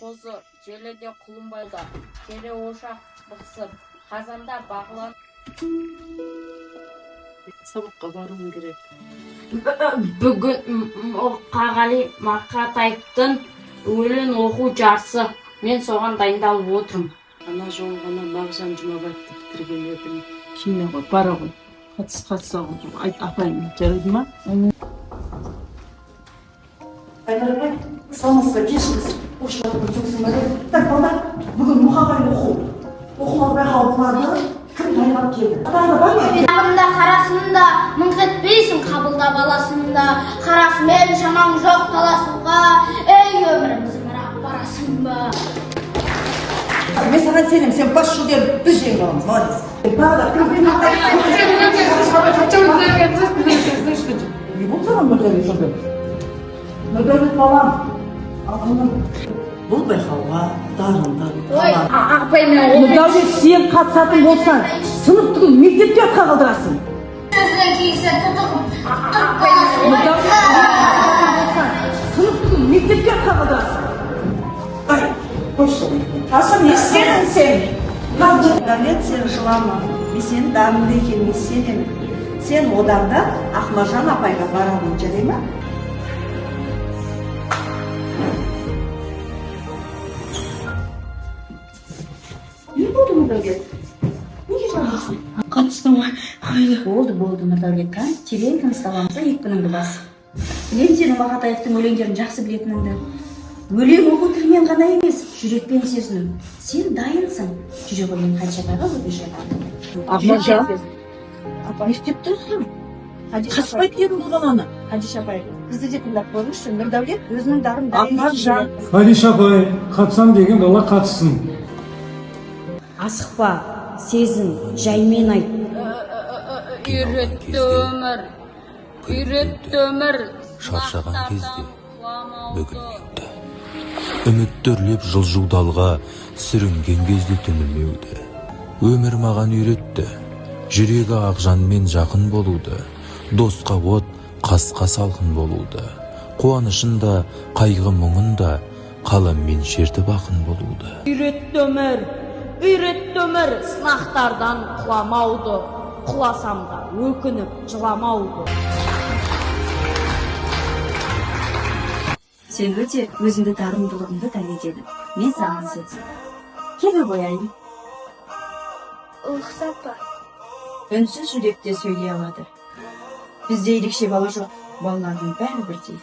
қозы, желеде құлынбайда, келе ошақ бықсып, қазанда бағлан. Сабаққа баруым керек. Бүгін Қағали Мақатаевтың өлең оқу жарысы. Мен соған дайындалып отырмын. Ана жолы ғана Мағжан Жұмабаевты бітірген едім. Кейіне ғой, бара ғой. Қатыса ғой. Айт, апайым, жарайды ма? Айдарбай, саламатсыздар, кешіріңіз. Оқушылардың жұмысын бар еді. Так, балдар, бүгін мұқағали оқуға байқауы кім дайындап келді? Атаңда бар ма? Қабында қарасында мыңқ етпейсің, қабылда баласында қарасымен шамаң жоқ таласуға, ей өміріміздің бірақ барасың ба? Мен саған сенем, сен бас жүлдені біз жеңіп аламыз, молодец. Не болды саған Нұрдәулет сонда? Нұрдәулет балам, бұл байқауға дарынды Нұрдәулет, сен қатысатын болсаң, сынып түгіл мектепте атқа қалдырасың. Сөзінен кейсе Сынып түгіл мектепте атқа қалдырасың. Ай, қойшы. Қасым, не істедің сен? Нұрдәулет, сен жылама. Мен сен дарынды екеніңе сенемін. Сен одан да Ақмаржан апайға барамын, жарай ма? Не болды Нұрдәулет? Неге жыламайсың? Қатыстың ғой. Болды, Нұрдәулет, терең тыныстап аламыз, екпініңді бас. Білем сенің Мақатаевтың өлеңдерін жақсы білетініңді. Өлең оқу тілмен ғана емес, жүрекпен сезіну. Сен дайынсың. Жүре қоймен Қадишапайға өтініш айтамын. Ақмаржан, мектепте жүрсің. Қашпайды едің бұған оны. Қадишапай, бізді де тыңдап көріңізші, Нұрдәулет өзінің дарын Ақмаржан. Қадишапай, қатысам деген бала қатыссын. Асықпа, сезін, жаймен айт. Үйретті өмір. Шаршаған кезде бүгін еңді. Үміттерлеп жылжудалға сүрінген кезде түңілмеуді. Өмір маған үйретті. Жүрегі ақжанмен жақын болуды. Досқа от, қасқа салқын болуды. Қуанышында, қайғы мұңында, қаламмен шертіп ақын болуды. Үйретті өмір, сынақтардан құламауды, құласам да өкініп жыламауды. Сен өте өзіңді дарындылығыңды дәлелдедің. Мен саған сенсің. Кел қояйын. Ұлықсап па? Үнсіз жүректе сөйлей алады. Бізде ерекше бала жоқ, балалардың бәрі бірдей.